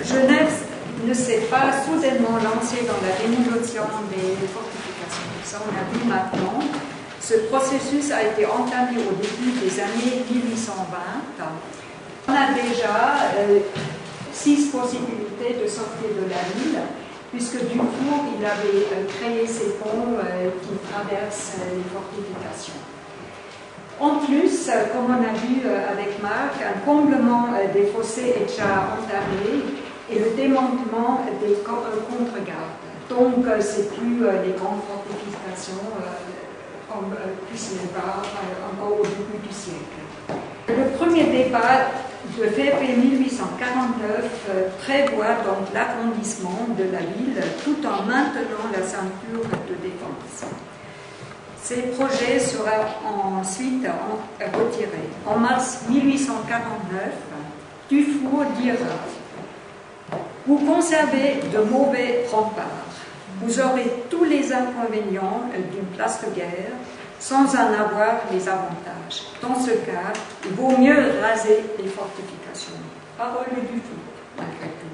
Genève ne s'est pas soudainement lancée dans la démolition des fortifications. Ça, on a vu maintenant. Ce processus a été entamé au début des années 1820. On a déjà 6 possibilités de sortir de la ville, puisque Dufour, il avait créé ces ponts qui traversent les fortifications. En plus, comme on a vu avec Marc, un comblement des fossés est déjà entamé et le démantèlement des contre-gardes. Donc, c'est plus les grandes fortifications comme Puisneva, encore au début du siècle. Le premier débat de février 1849 prévoit donc l'agrandissement de la ville tout en maintenant la ceinture de défense. Ces projets seront ensuite retirés. En mars 1849, Dufour dira « Vous conservez de mauvais remparts. Vous aurez tous les inconvénients d'une place de guerre sans en avoir les avantages. Dans ce cas, il vaut mieux raser les fortifications. » Parole de Dufour, malgré tout.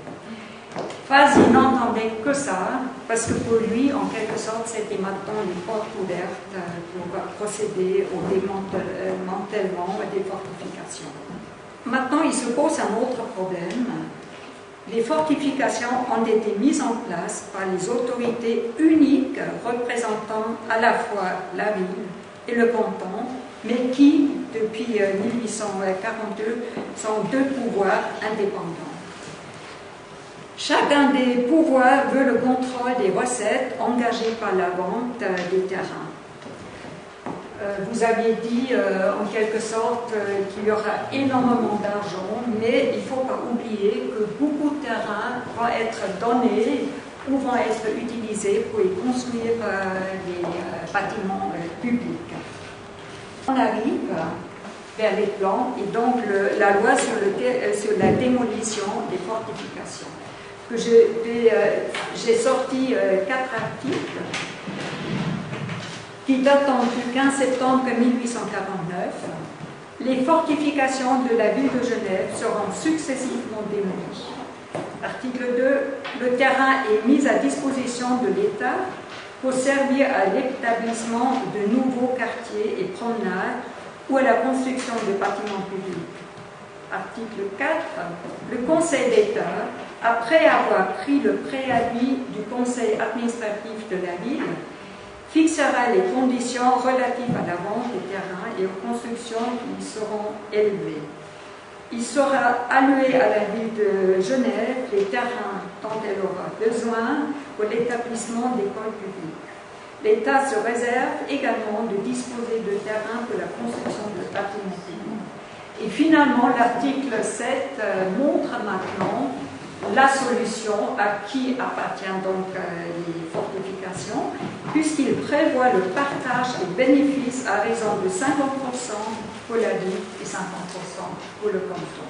Faz, il n'entendait que ça, parce que pour lui, en quelque sorte, c'était maintenant les portes ouvertes pour procéder au démantèlement des fortifications. Maintenant, il se pose un autre problème. Les fortifications ont été mises en place par les autorités uniques représentant à la fois la ville et le canton, mais qui, depuis 1842, sont 2 pouvoirs indépendants. Chacun des pouvoirs veut le contrôle des recettes engagées par la vente des terrains. Vous aviez dit en quelque sorte qu'il y aura énormément d'argent, mais il ne faut pas oublier que beaucoup de terrains vont être donnés ou vont être utilisés pour y construire des bâtiments publics. On arrive vers les plans et donc la loi sur la démolition des fortifications. J'ai sorti 4 articles qui datant du 15 septembre 1849. Les fortifications de la ville de Genève seront successivement démolies. Article 2. Le terrain est mis à disposition de l'État pour servir à l'établissement de nouveaux quartiers et promenades ou à la construction de bâtiments publics. Article 4. Le Conseil d'État, après avoir pris le préavis du Conseil administratif de la ville, fixera les conditions relatives à la vente des terrains et aux constructions qui y seront élevées. Il sera alloué à la ville de Genève les terrains dont elle aura besoin pour l'établissement d'écoles publiques. L'État se réserve également de disposer de terrains pour la construction de bâtiments publics. Et finalement, l'article 7 montre maintenant la solution à qui appartient donc les fortifications, puisqu'il prévoit le partage des bénéfices à raison de 50% pour la ville et 50% pour le canton.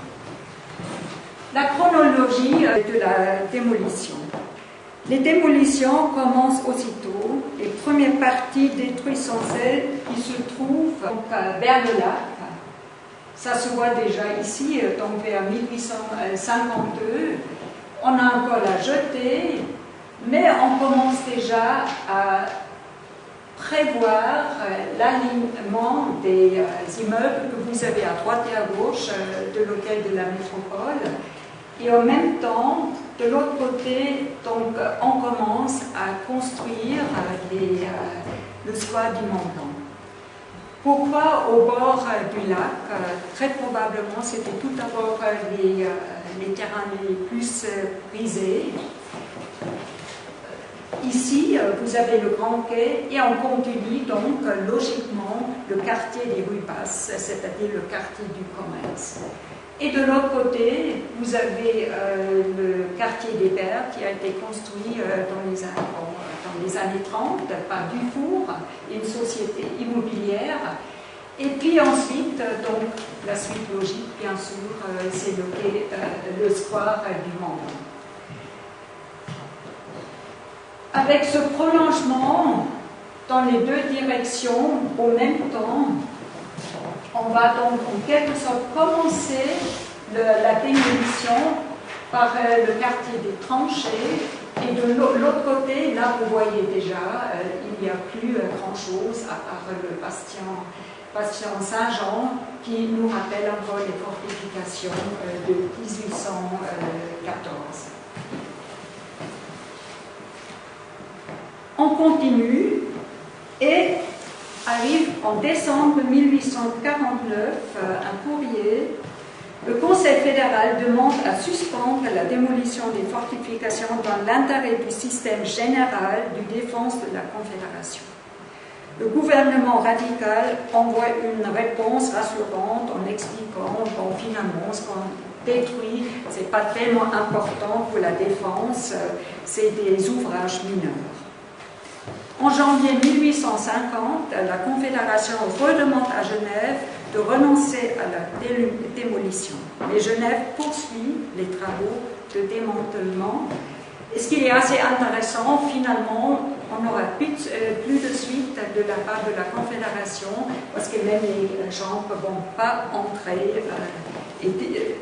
La chronologie de la démolition. Les démolitions commencent aussitôt. Les premières parties détruisent celles qui se trouvent vers le lac. Ça se voit déjà ici, donc vers 1852. On a encore la jetée, mais on commence déjà à prévoir l'alignement des immeubles que vous avez à droite et à gauche de l'hôtel de la métropole. Et en même temps, de l'autre côté, donc, on commence à construire le square du Mont-Blanc. Pourquoi au bord du lac? Très probablement, c'était tout d'abord les terrains les plus prisés. Ici, vous avez le Grand Quai et on continue donc logiquement le quartier des rues basses, c'est-à-dire le quartier du commerce. Et de l'autre côté, vous avez le quartier des Berres qui a été construit dans les années 30 par Dufour, une société immobilière. Et puis ensuite, donc, la suite logique, bien sûr, c'est le square du Mont-Blanc. Avec ce prolongement dans les 2 directions au même temps, on va donc en quelque sorte commencer la démolition par le quartier des Tranchées. Et de l'autre côté, là vous voyez déjà, il n'y a plus grand-chose à part le bastion Saint-Jean qui nous rappelle encore les fortifications de 1814. On continue et arrive en décembre 1849 un courrier. Le Conseil fédéral demande à suspendre la démolition des fortifications dans l'intérêt du système général de défense de la Confédération. Le gouvernement radical envoie une réponse rassurante en expliquant bon, finalement ce qu'on détruit, ce n'est pas tellement important pour la défense, c'est des ouvrages mineurs. En janvier 1850, la Confédération redemande à Genève de renoncer à la démolition. Mais Genève poursuit les travaux de démantèlement. Et ce qui est assez intéressant, finalement, on n'aura plus de suite de la part de la Confédération, parce que même les gens ne vont pas entrer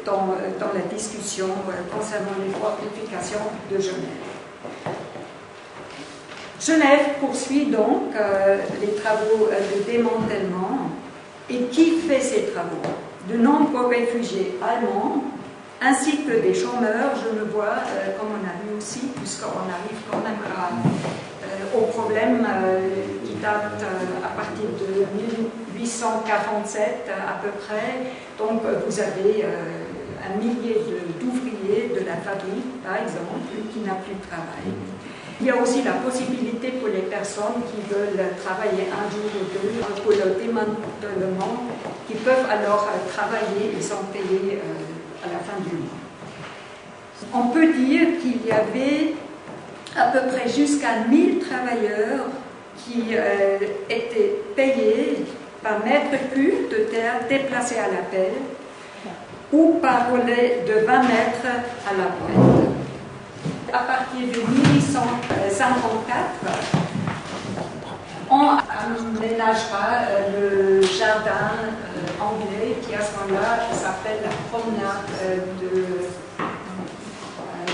dans la discussion concernant les fortifications de Genève. Genève poursuit donc les travaux de démantèlement. Et qui fait ces travaux? De nombreux réfugiés allemands, ainsi que des chômeurs, je le vois, comme on a vu aussi, puisqu'on arrive quand même au problème qui date à partir de 1847 à peu près. Donc vous avez un millier d'ouvriers de la fabrique, par exemple, qui n'a plus de travail. Il y a aussi la possibilité pour les personnes qui veulent travailler un jour ou deux pour le démantèlement, qui peuvent alors travailler et sont payés à la fin du mois. On peut dire qu'il y avait à peu près jusqu'à 1000 travailleurs qui étaient payés par mètre cube de terre déplacé à la pelle ou par relais de 20 mètres à la pointe. À partir de 1854, on aménagera le jardin anglais qui à ce moment-là s'appelle la promenade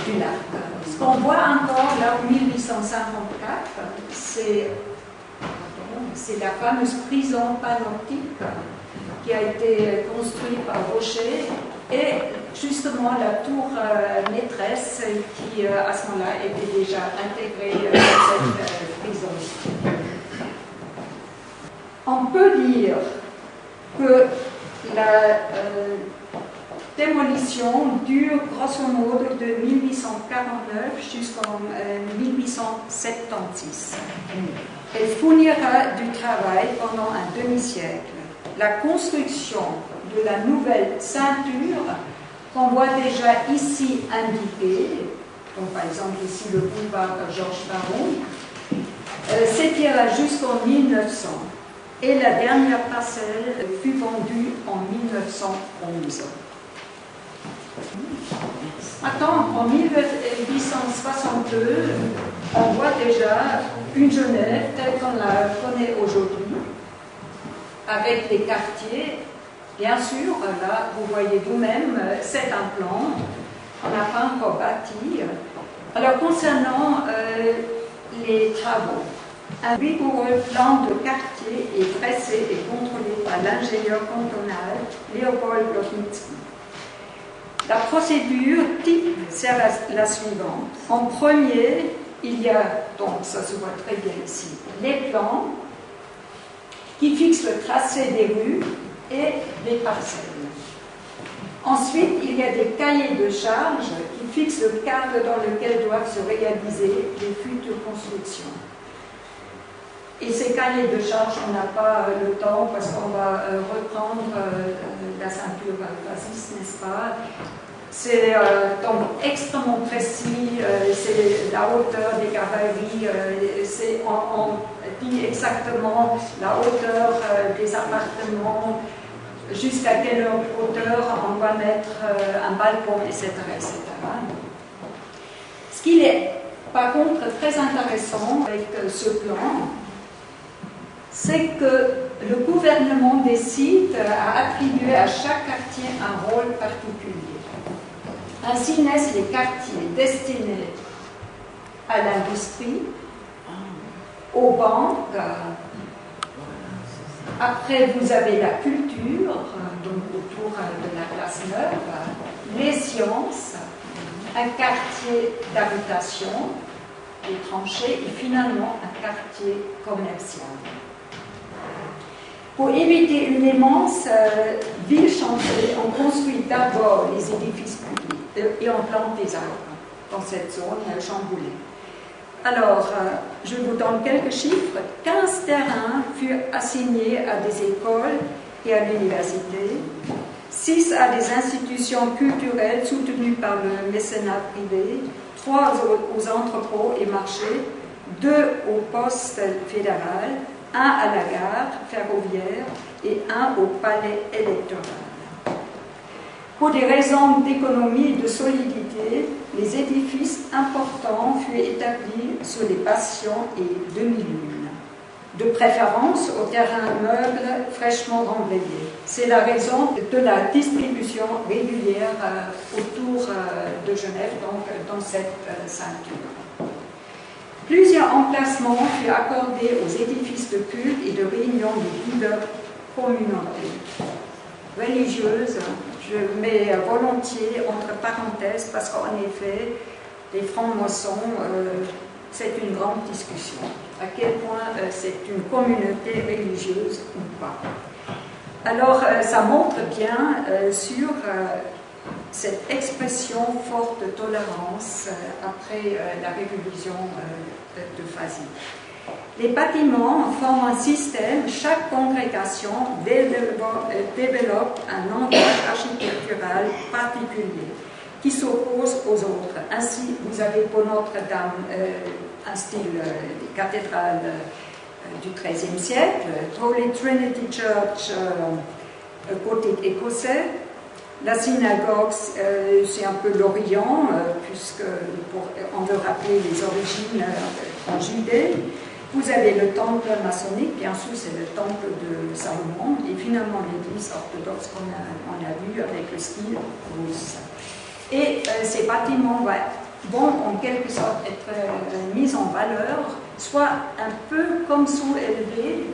du lac. Ce qu'on voit encore là en 1854, c'est la fameuse prison panoptique qui a été construite par Rocher et justement la tour maîtresse qui à ce moment-là était déjà intégrée dans cette prison. On peut dire que la démolition dure grosso modo de 1849 jusqu'en 1876. Elle fournira du travail pendant un demi-siècle. La construction de la nouvelle ceinture qu'on voit déjà ici indiquée, donc par exemple ici le boulevard Georges Baron, s'étira jusqu'en 1900 et la dernière parcelle fut vendue en 1911. Attends, en 1862, on voit déjà une Genève telle qu'on la connaît aujourd'hui, avec les quartiers. Bien sûr, là, vous voyez vous-même, c'est un plan, on n'a pas encore bâti. Alors, concernant les travaux, un rigoureux plan de quartier est dressé et contrôlé par l'ingénieur cantonal Léopold Lotnitzky. La procédure type, c'est la suivante. En premier, il y a, donc ça se voit très bien ici, les plans qui fixent le tracé des rues et les parcelles. Ensuite, il y a des cahiers de charges qui fixent le cadre dans lequel doivent se réaliser les futures constructions. Et ces cahiers de charges, on n'a pas le temps parce qu'on va reprendre la ceinture fasciste, n'est-ce pas? C'est donc extrêmement précis, c'est la hauteur des galeries, on dit exactement la hauteur des appartements, jusqu'à quelle hauteur on va mettre un balcon, etc., etc. Ce qui est par contre très intéressant avec ce plan, c'est que le gouvernement décide à attribuer à chaque quartier un rôle particulier. Ainsi naissent les quartiers destinés à l'industrie, aux banques. Après, vous avez la culture, donc autour de la place neuve, les sciences, un quartier d'habitation, les tranchées, et finalement un quartier commercial. Pour éviter une immense ville chancelée, on construit d'abord les édifices publics et on plante des arbres dans cette zone chamboulée. Alors, je vous donne quelques chiffres. 15 terrains furent assignés à des écoles et à l'université, 6 à des institutions culturelles soutenues par le mécénat privé, 3 aux entrepôts et marchés, 2 au poste fédéral, 1 à la gare ferroviaire et 1 au palais électoral. Pour des raisons d'économie et de solidité, les édifices importants furent établis sur des bastions et demi-lunes, de préférence aux terrains meubles fraîchement remblayés. C'est la raison de la distribution régulière autour de Genève, donc dans cette ceinture. Plusieurs emplacements furent accordés aux édifices de culte et de réunion de diverses communautés religieuses. Je mets volontiers entre parenthèses parce qu'en effet, les francs-maçons, c'est une grande discussion. À quel point c'est une communauté religieuse ou pas. Alors, ça montre bien sur cette expression forte de tolérance après la révolution de Fazy. Les bâtiments forment un système, chaque congrégation développe un langage architectural particulier qui s'oppose aux autres. Ainsi, vous avez pour Notre-Dame un style des cathédrales du XIIIe siècle, Holy Trinity Church gothique écossais. La synagogue, c'est un peu l'Orient, puisqu'on veut rappeler les origines en Judée. Vous avez le temple maçonnique, bien sûr, c'est le temple de Salomon, et finalement l'église orthodoxe qu'on a vu avec le style russe. Et ces bâtiments vont en quelque sorte être mis en valeur, soit un peu comme surélevés,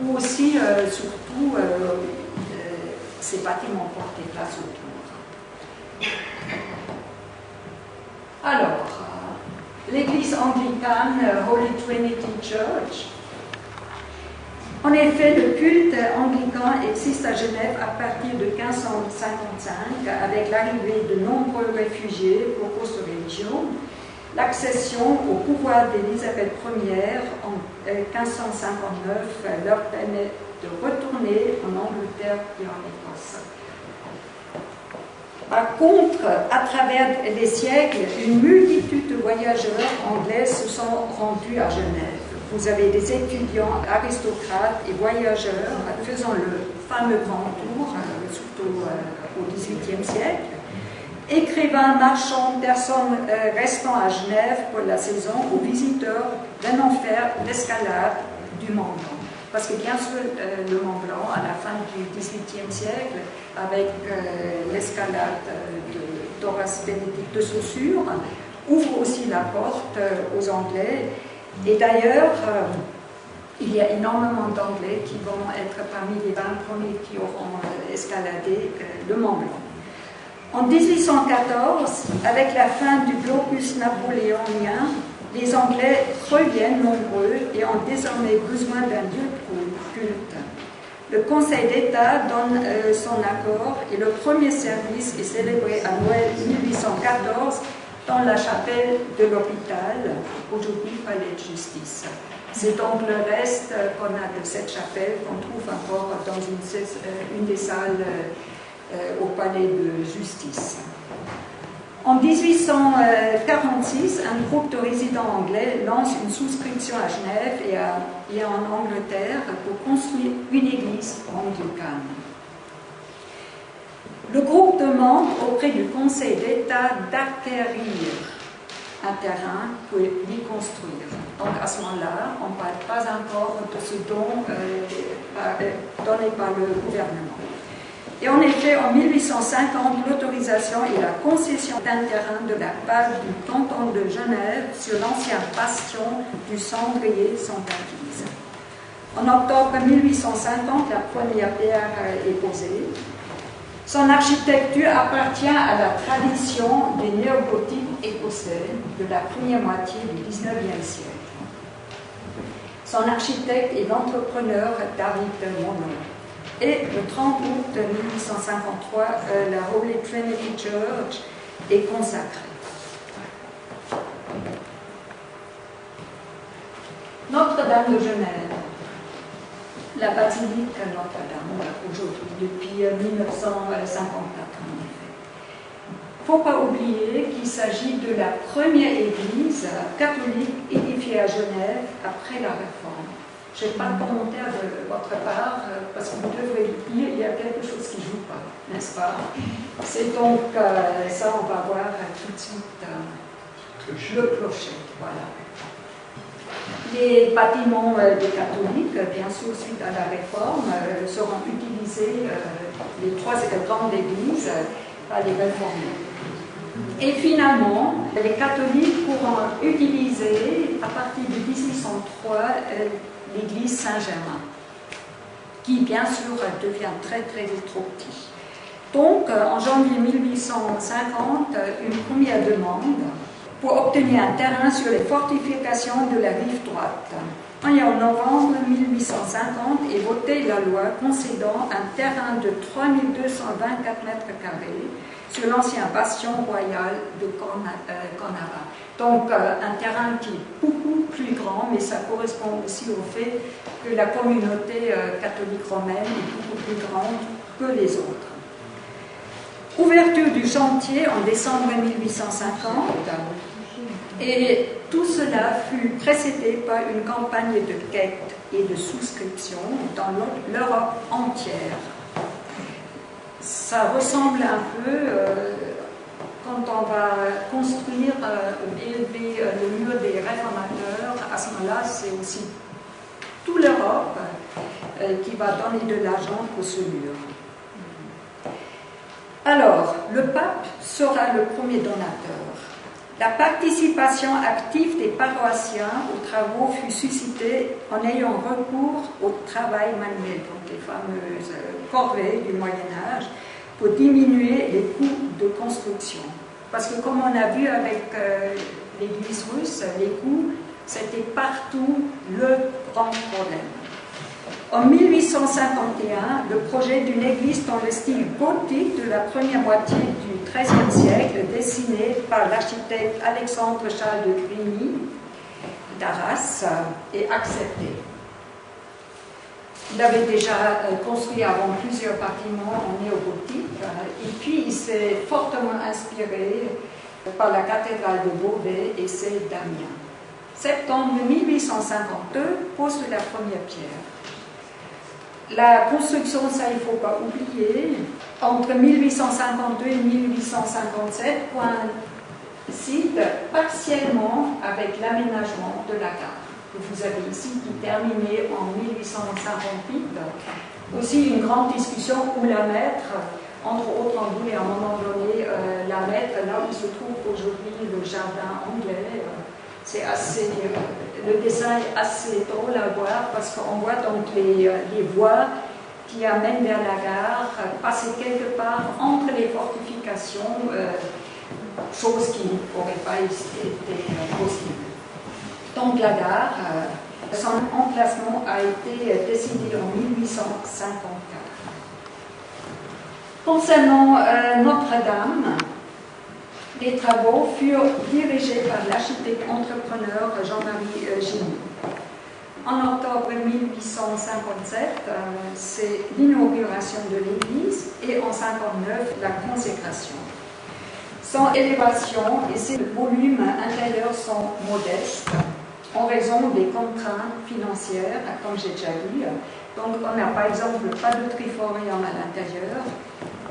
ou aussi, surtout, ces bâtiments portaient place autour. Alors, l'église anglicane Holy Trinity Church. En effet, le culte anglican existe à Genève à partir de 1555 avec l'arrivée de nombreux réfugiés pour cause de religion. L'accession au pouvoir d'Élisabeth Ier en 1559 leur permet de retourner en Angleterre et en Écosse. Par contre, à travers les siècles, une multitude de voyageurs anglais se sont rendus à Genève. Vous avez des étudiants, aristocrates et voyageurs faisant le fameux grand tour, surtout au XVIIIe siècle. Écrivains, marchands, personnes restant à Genève pour la saison, aux visiteurs venant faire l'escalade du Mont Blanc. Parce que bien sûr, le Mont Blanc, à la fin du XVIIIe siècle, avec l'escalade d'Horace Bénédict de Saussure, ouvre aussi la porte aux Anglais. Et d'ailleurs, il y a énormément d'Anglais qui vont être parmi les 20 premiers qui auront escaladé le Mont Blanc. En 1814, avec la fin du blocus napoléonien, les Anglais reviennent nombreux et ont désormais besoin d'un lieu de culte. Le Conseil d'État donne son accord et le premier service est célébré à Noël 1814 dans la chapelle de l'hôpital, aujourd'hui palais de justice. C'est donc le reste qu'on a de cette chapelle qu'on trouve encore dans une des salles au palais de justice. En 1846, un groupe de résidents anglais lance une souscription à Genève et en Angleterre pour construire une église anglicane. Le groupe demande auprès du Conseil d'État d'acquérir un terrain pour l'y construire. Donc à ce moment-là, on ne parle pas encore de ce don donné par le gouvernement. Et en effet, en 1850, l'autorisation et la concession d'un terrain de la part du canton de Genève sur l'ancien bastion du Cendrier sont acquises. En octobre 1850, la première pierre est posée. Son architecture appartient à la tradition des néogothiques écossais de la première moitié du XIXe siècle. Son architecte est l'entrepreneur David Monod. Et le 30 août 1853, la Holy Trinity Church est consacrée. Notre-Dame de Genève, la basilique Notre-Dame, aujourd'hui, depuis 1954 en effet. Il ne faut pas oublier qu'il s'agit de la première église catholique édifiée à Genève après la Réforme. Je n'ai pas de commentaire de votre part, parce que vous devrez lire, il y a quelque chose qui ne joue pas, n'est-ce pas? C'est donc ça, on va voir tout de suite le clocher. Voilà. Les bâtiments des catholiques, bien sûr, suite à la Réforme, seront utilisés, les trois grandes églises, par les réformés. Et finalement, les catholiques pourront utiliser, à partir de 1803, l'église Saint-Germain, qui bien sûr devient très très étroitée. Donc, en janvier 1850, une première demande pour obtenir un terrain sur les fortifications de la rive droite. En novembre 1850 est votée la loi concédant un terrain de 3224 mètres carrés sur l'ancien bastion royal de Conara. Donc un terrain qui est beaucoup plus grand, mais ça correspond aussi au fait que la communauté catholique romaine est beaucoup plus grande que les autres. Ouverture du chantier en décembre 1850, et tout cela fut précédé par une campagne de quête et de souscription dans l'Europe entière. Ça ressemble un peu, quand on va construire ou élever le mur des réformateurs, à ce moment-là, c'est aussi toute l'Europe qui va donner de l'argent pour ce mur. Alors, le pape sera le premier donateur. La participation active des paroissiens aux travaux fut suscitée en ayant recours au travail manuel, donc les fameuses corvées du Moyen-Âge, pour diminuer les coûts de construction. Parce que comme on a vu avec l'église russe, les coûts, c'était partout le grand problème. En 1851, le projet d'une église dans le style gothique de la première moitié du XIIIe siècle, dessiné par l'architecte Alexandre Charles de Grigny d'Arras, est accepté. Il avait déjà construit avant plusieurs bâtiments en néogothique, et puis il s'est fortement inspiré par la cathédrale de Beauvais et celle d'Amiens. Septembre 1852 pose la première pierre. La construction, ça il ne faut pas oublier, entre 1852 et 1857 coïncide partiellement avec l'aménagement de la gare que vous avez ici, qui terminait en 1858. Aussi une grande discussion où la mettre, entre autres on voulait à un moment donné la mettre là où se trouve aujourd'hui le jardin anglais. C'est assez, le dessin est assez drôle à voir parce qu'on voit donc les voies qui amènent vers la gare passer quelque part entre les fortifications, chose qui n'aurait pas été possible. Donc la gare, son emplacement a été décidé en 1854. Concernant Notre-Dame, les travaux furent dirigés par l'architecte entrepreneur Jean-Marie Gigny. En octobre 1857, c'est l'inauguration de l'église et en 1959, la consécration. Son élévation et ses volumes intérieurs sont modestes en raison des contraintes financières, comme j'ai déjà dit. Donc on n'a par exemple pas de triforium à l'intérieur.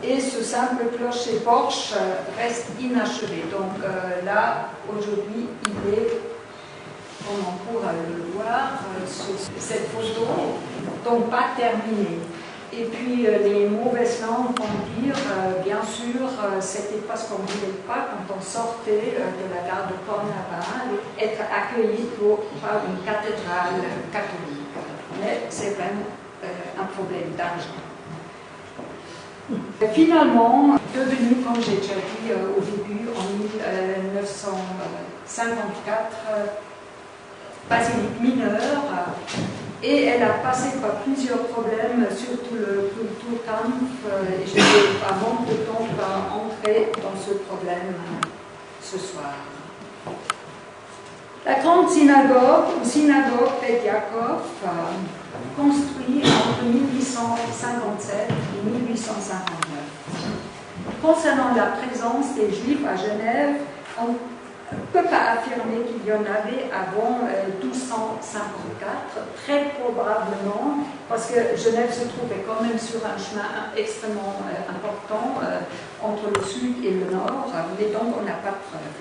Et ce simple clocher-porche reste inachevé. Donc là, aujourd'hui, il est, comme on pourra le voir sur cette photo, donc pas terminé. Et puis les mauvaises langues vont dire, bien sûr, c'était parce qu'on ne voulait pas, quand on sortait de la gare de Port-Navin, être accueilli par une cathédrale catholique. Mais c'est vraiment un problème d'argent. Finalement, devenu, comme j'ai déjà dit au début, en 1954, basilique mineure, et elle a passé par plusieurs problèmes, surtout le Kulturkampf, et je n'ai pas manque de temps pour entrer dans ce problème ce soir. La grande synagogue, ou synagogue Bet Yaakov, construite entre 1857 et 1859. Concernant la présence des Juifs à Genève, on ne peut pas affirmer qu'il y en avait avant 1254, très probablement, parce que Genève se trouvait quand même sur un chemin extrêmement important entre le sud et le nord, mais donc on n'a pas de preuve.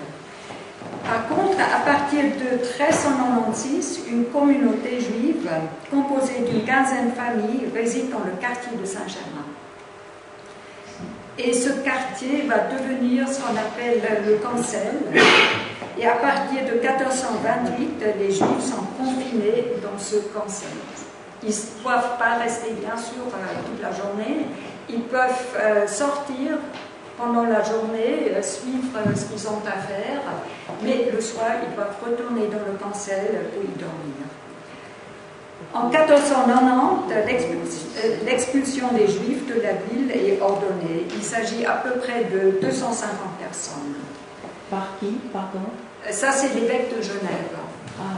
Par contre, à partir de 1396, une communauté juive composée d'une quinzaine de familles réside dans le quartier de Saint-Germain. Et ce quartier va devenir ce qu'on appelle le Cancel. Et à partir de 1428, les Juifs sont confinés dans ce Cancel. Ils ne doivent pas rester, bien sûr, toute la journée. Ils peuvent sortir pendant la journée, suivre ce qu'ils ont à faire, mais le soir, ils doivent retourner dans le Cancel pour y dormir. En 1490, l'expulsion des Juifs de la ville est ordonnée. Il s'agit à peu près de 250 personnes. Par qui, pardon? Ça, c'est l'évêque de Genève,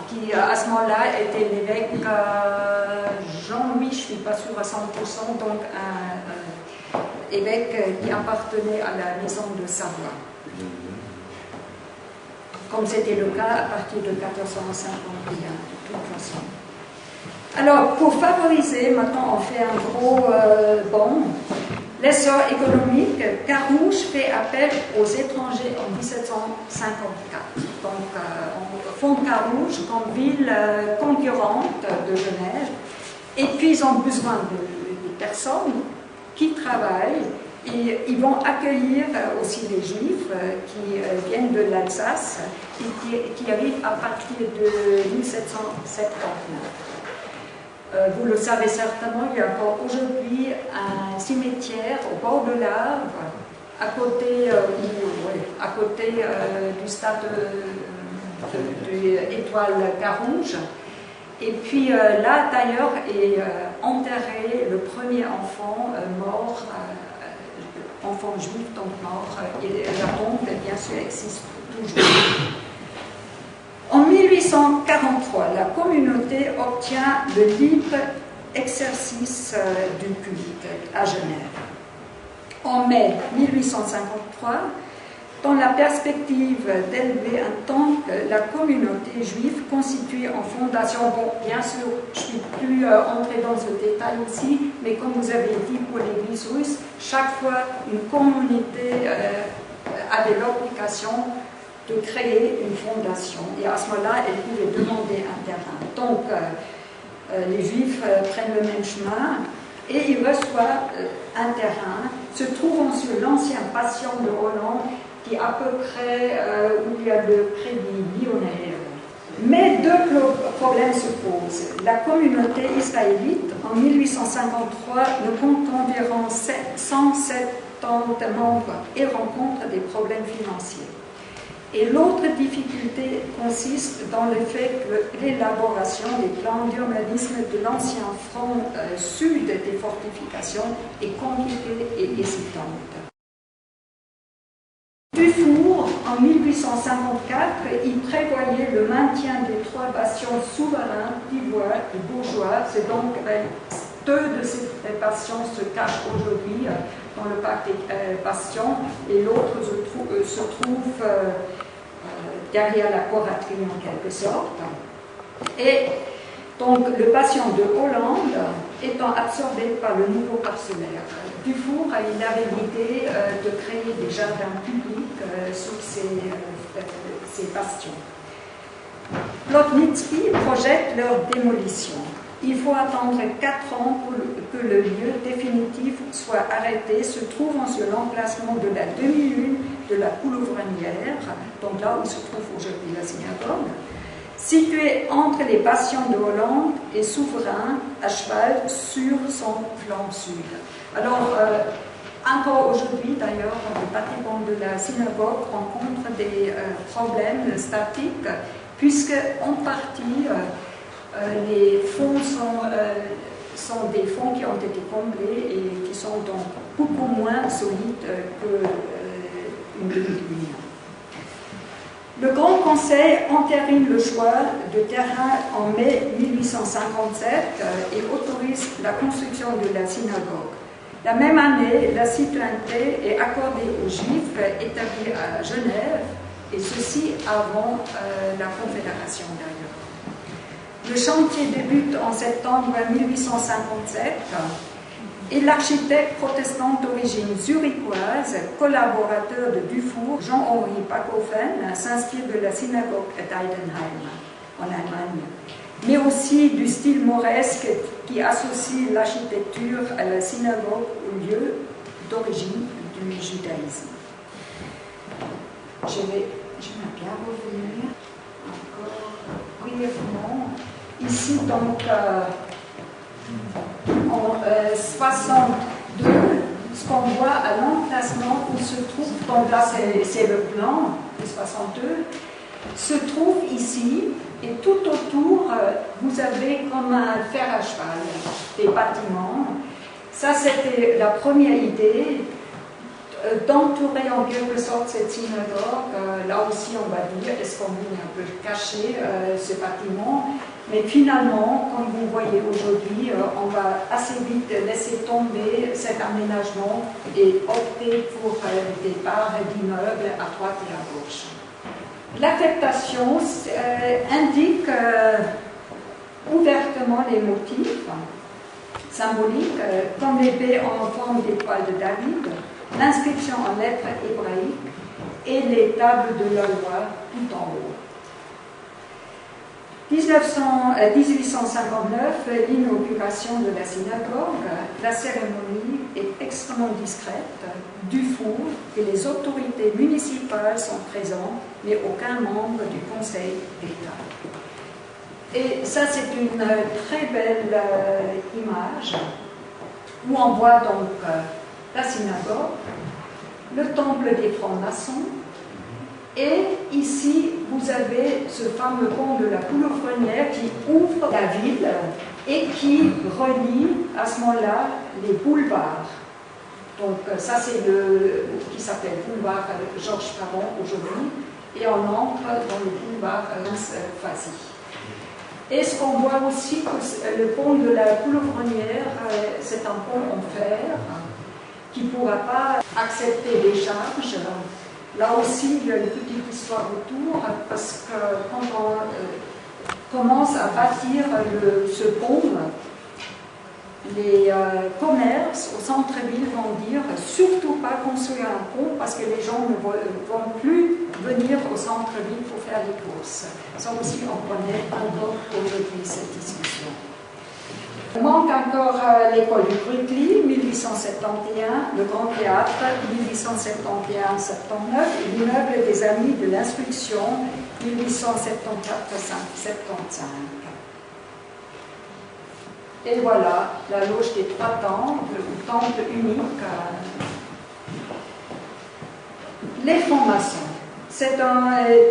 qui à ce moment-là était l'évêque Jean-Louis, je ne suis pas sûre à 100%, donc un évêque qui appartenait à la maison de Savoie. Comme c'était le cas à partir de 1451, de toute façon. Alors, pour favoriser, maintenant on fait un gros bond, l'essor économique, Carouge fait appel aux étrangers en 1754. Donc, on fonde Carouge comme ville concurrente de Genève, et puis ils ont besoin de personnes qui travaillent, et ils vont accueillir aussi les Juifs qui viennent de l'Alsace et qui arrivent à partir de 1779. Vous le savez certainement, il y a encore aujourd'hui un cimetière au bord de l'Arve, à côté du stade de l'Étoile Carouge. Et puis là, d'ailleurs, est enterré le premier enfant mort, enfant juif, donc mort, et la tombe, bien sûr, existe toujours. En 1843, la communauté obtient le libre exercice du culte à Genève. En mai 1853, dans la perspective d'élever un temple, la communauté juive constituée en fondation, bon, bien sûr, je ne suis plus entrée dans ce détail aussi, mais comme vous avez dit pour l'Église russe, chaque fois une communauté avait l'obligation de créer une fondation. Et à ce moment-là, elle pouvait demander un terrain. Donc, les Juifs prennent le même chemin et ils reçoivent un terrain se trouvant sur l'ancien bastion de Hollande, qui est à peu près où il y a le Crédit Lyonnais. Mais deux problèmes se posent. La communauté israélite, en 1853, ne compte environ 170 membres et rencontre des problèmes financiers. Et l'autre difficulté consiste dans le fait que l'élaboration des plans d'urbanisme de l'ancien front sud des fortifications est compliquée et hésitante. Dufour, en 1854, il prévoyait le maintien des trois bastions souverains d'Ivoire et bourgeois. C'est donc deux de ces bastions se cachent aujourd'hui dans le parc des bastions et l'autre se trouve derrière la coraterie en quelque sorte. Et donc le bastion de Hollande étant absorbé par le nouveau parcellaire. Dufour, il avait l'idée de créer des jardins publics sur ces bastions. Plotnitsky projette leur démolition. il faut attendre 4 ans pour que le lieu définitif soit arrêté, se trouvant sur l'emplacement de la demi-lune de la Coulovrenière, donc là où se trouve aujourd'hui la synagogue, situé entre les bastions de Hollande et Souverain, à cheval sur son flanc sud. Alors, encore aujourd'hui, d'ailleurs, le bâtiment de la synagogue rencontre des problèmes statiques, puisque en partie, les fonds sont des fonds qui ont été comblés et qui sont donc beaucoup moins solides qu'une demi-lune. Le Grand Conseil entérine le choix de terrain en mai 1857 et autorise la construction de la synagogue. La même année, la citoyenneté est accordée aux Juifs établis à Genève, et ceci avant la Confédération d'ailleurs. Le chantier débute en septembre 1857 et l'architecte protestant d'origine zurichoise, collaborateur de Dufour, Jean-Henri Backhofen, s'inspire de la synagogue d'Eidenheim en Allemagne, mais aussi du style mauresque qui associe l'architecture à la synagogue au lieu d'origine du judaïsme. Je vais bien revenir encore brièvement. Ici, donc, en 62, ce qu'on voit à l'emplacement où se trouve, donc là c'est le plan de 62, se trouve ici, et tout autour, vous avez comme un fer à cheval, des bâtiments. Ça, c'était la première idée, d'entourer en quelque sorte cette synagogue. Là aussi, on va dire, est-ce qu'on voulait un peu cacher ce bâtiment? Mais finalement, comme vous voyez aujourd'hui, on va assez vite laisser tomber cet aménagement et opter pour des parts d'immeubles à droite et à gauche. L'affectation indique ouvertement les motifs symboliques, comme l'épée en forme d'étoile de David, l'inscription en lettres hébraïques et les tables de la loi tout en haut. 1859, l'inauguration de la synagogue, la cérémonie est extrêmement discrète. Dufour et les autorités municipales sont présents, mais aucun membre du Conseil d'État. Et ça, c'est une très belle image où on voit donc la synagogue, le temple des francs-maçons, et ici, vous avez ce fameux pont de la Coulovrenière qui ouvre la ville et qui relie à ce moment-là les boulevards. Donc ça, c'est le qui s'appelle boulevard Georges Parent aujourd'hui, et on entre dans le boulevard Fazy. Et ce qu'on voit aussi, que le pont de la Coulovrenière, c'est un pont en fer qui ne pourra pas accepter les charges. Là aussi, il y a une petite histoire autour, parce que quand on commence à bâtir ce pont, les commerces au centre-ville vont dire surtout pas construire un pont parce que les gens ne vont plus venir au centre-ville pour faire les courses. Ça aussi, on connaît encore aujourd'hui cette discussion. Il manque encore l'école du Brückli, 1871, le Grand Théâtre, 1871-79, et l'immeuble des Amis de l'Instruction, 1874-75. Et voilà, la loge des trois temples, ou temple unique. Les francs-maçons. C'est en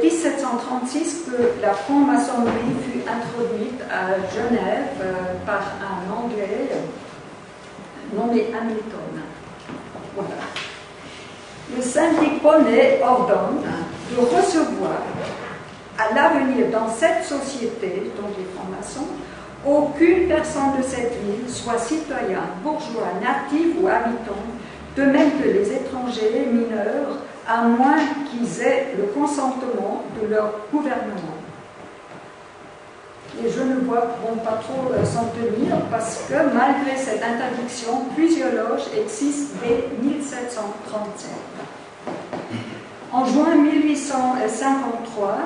1736 que la franc-maçonnerie fut introduite à Genève par un Anglais nommé Hamilton. Voilà. Le syndic Bonnet ordonne de recevoir à l'avenir dans cette société, donc les francs-maçons, aucune personne de cette ville, soit citoyen, bourgeois, natif ou habitant, de même que les étrangers mineurs, à moins qu'ils aient le consentement de leur gouvernement. Les Genevois ne pourront pas trop s'en tenir parce que malgré cette interdiction, plusieurs loges existent dès 1737. En juin 1853,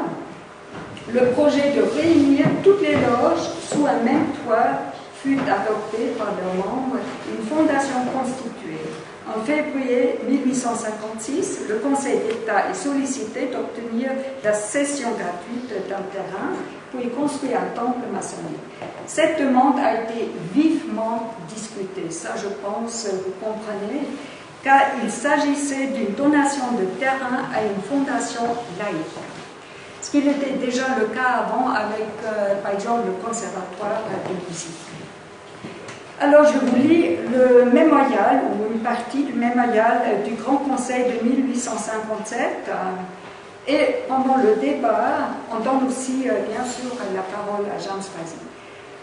le projet de réunir toutes les loges sous un même toit fut adoptée par leurs membres une fondation constituée. En février 1856, le Conseil d'État est sollicité d'obtenir la cession gratuite d'un terrain pour y construire un temple maçonnique. Cette demande a été vivement discutée, ça je pense vous comprenez, car il s'agissait d'une donation de terrain à une fondation laïque. Ce qui était déjà le cas avant avec, par exemple, le Conservatoire de musique. Alors, je vous lis le mémorial, ou une partie du mémorial du Grand Conseil de 1857. Et pendant le débat, on donne aussi, bien sûr, la parole à James Frazee.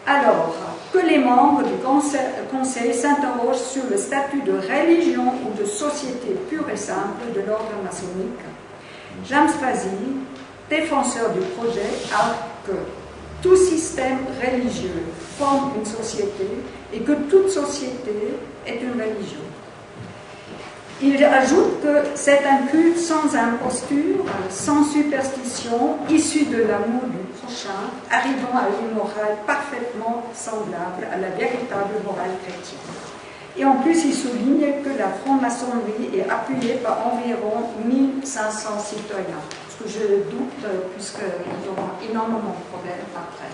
Alors, que les membres du Conseil s'interrogent sur le statut de religion ou de société pure et simple de l'ordre maçonnique, James Frazee, défenseur du projet, a que tout système religieux forme une société et que toute société est une religion. Il ajoute que c'est un culte sans imposture, sans superstition, issu de l'amour du prochain, arrivant à une morale parfaitement semblable à la véritable morale chrétienne. Et en plus, il souligne que la franc-maçonnerie est appuyée par environ 1500 citoyens. Ce que je doute, puisqu'ils auront énormément de problèmes après.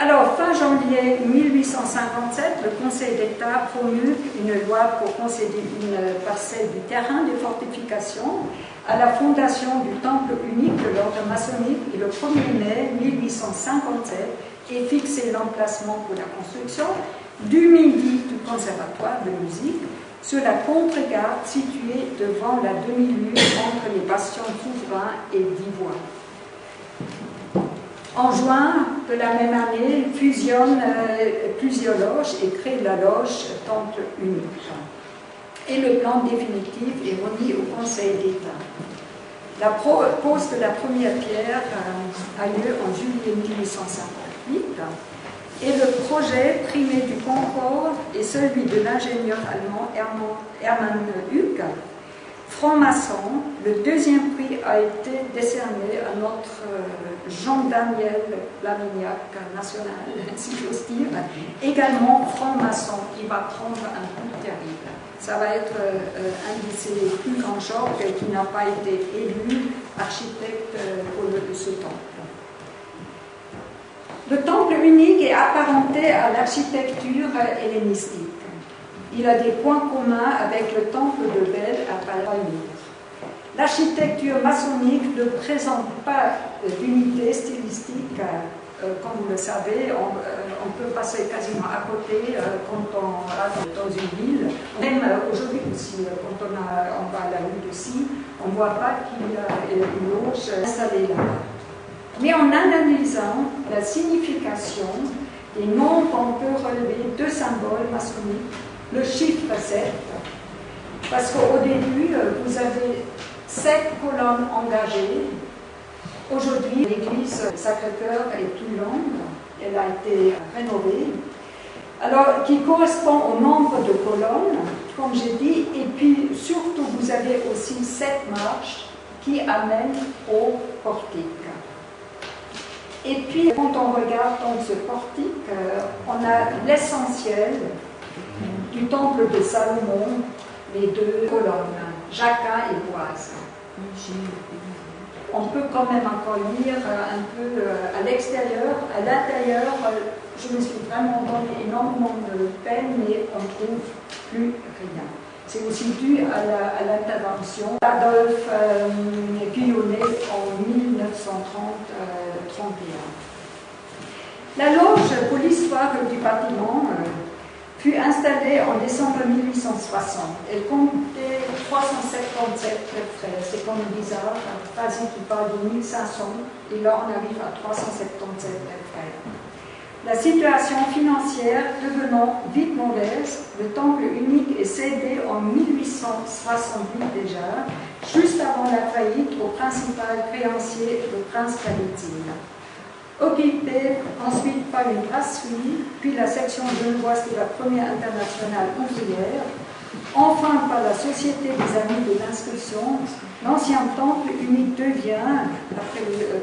Alors, fin janvier 1857, le Conseil d'État promulgue une loi pour concéder une parcelle du terrain des fortifications à la fondation du temple unique de l'ordre maçonnique et le 1er mai 1857 est fixé l'emplacement pour la construction du midi du Conservatoire de musique sur la contregarde située devant la demi-lune entre les bastions souverains et d'Ivoire. En juin de la même année, il fusionne plusieurs loges et crée la loge Temple unique. Et le plan définitif est remis au Conseil d'État. La pose de la première pierre a lieu en juillet 1858 et le projet primé du Concorde est celui de l'ingénieur allemand Hermann Huck. Franc-maçon, le deuxième prix a été décerné à notre Jean-Daniel Lamignac national, si j'ose dire, également franc-maçon, qui va prendre un coup terrible. Ça va être un de ses plus grands genres qui n'a pas été élu architecte pour ce temple. Le temple unique est apparenté à l'architecture hellénistique. Il a des points communs avec le temple de Bel à Palmyre. L'architecture maçonnique ne présente pas d'unité stylistique. Comme vous le savez, on peut passer quasiment à côté quand on va dans une ville. Même aujourd'hui aussi, quand on va à la rue de Scie, on ne voit pas qu'il y a une loge installée là. Mais en analysant la signification des nombres, on peut relever deux symboles maçonniques. Le chiffre 7, parce qu'au début, vous avez 7 colonnes engagées. Aujourd'hui, l'église Sacré-Cœur est plus longue, elle a été rénovée, alors qui correspond au nombre de colonnes, comme j'ai dit, et puis surtout, vous avez aussi 7 marches qui amènent au portique. Et puis, quand on regarde donc ce portique, on a l'essentiel du temple de Salomon, les deux colonnes, Jacquin et Boise. On peut quand même encore lire un peu à l'extérieur. À l'intérieur, je me suis vraiment donné énormément de peine, mais on ne trouve plus rien. C'est aussi dû à l'intervention d'Adolphe Guyonnet en 1931. La loge pour l'histoire du bâtiment fut installée en décembre 1860. Elle comptait 377 frères. C'est comme bizarre, Frazee qui parle de 1500, et là on arrive à 377 frères. La situation financière devenant vite mauvaise, le temple unique est cédé en 1868 déjà, juste avant la faillite au principal créancier, le prince Kalitine. Occupé ensuite par une brasserie, puis la section genevoise de la première internationale ouvrière, Enfin, par la Société des Amis de l'Instruction, l'ancien temple unique devient,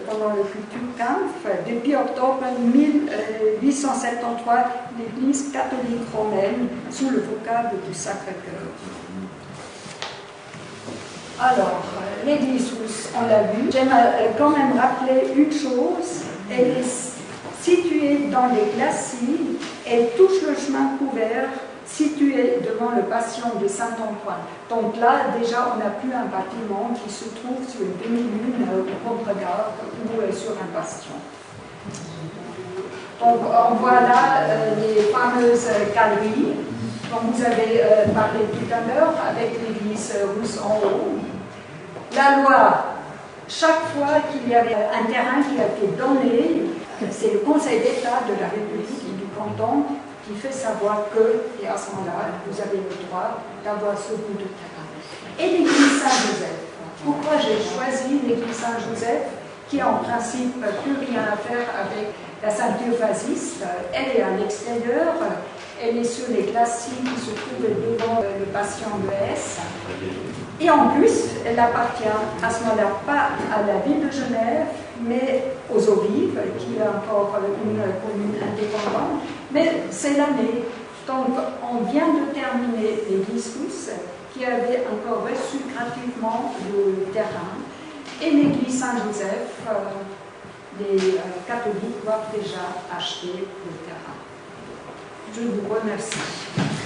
pendant le Kulturkampf, depuis octobre 1873, l'Église catholique romaine sous le vocable du Sacré-Cœur. Alors, l'église russe, on l'a vu. J'aime quand même rappeler une chose. Elle est située dans les glacis. Elle touche le chemin couvert situé devant le bastion de Saint-Antoine. Donc là, déjà, on n'a plus un bâtiment qui se trouve sur une demi-lune au contre-garde ou sur un bastion. Donc, on voit là les fameuses galeries dont vous avez parlé tout à l'heure, avec l'église russe en haut. La loi, chaque fois qu'il y avait un terrain qui a été donné, c'est le Conseil d'État de la République et du canton qui fait savoir que, et à ce moment-là, vous avez le droit d'avoir ce bout de terrain. Et l'église Saint-Joseph. Pourquoi j'ai choisi l'église Saint-Joseph, qui en principe n'a plus rien à faire avec la ceinture fasciste? Elle est à l'extérieur. Elle est sur les glacis qui se trouvent devant le bastion de Hesse. Et en plus, elle appartient à ce moment-là pas à la ville de Genève, mais aux eaux vives, qui est encore une commune indépendante. Mais c'est l'année. Donc, on vient de terminer l'église russe, qui avait encore reçu gratuitement le terrain. Et l'église Saint-Joseph, les catholiques doivent déjà acheter le terrain. Je vous remercie.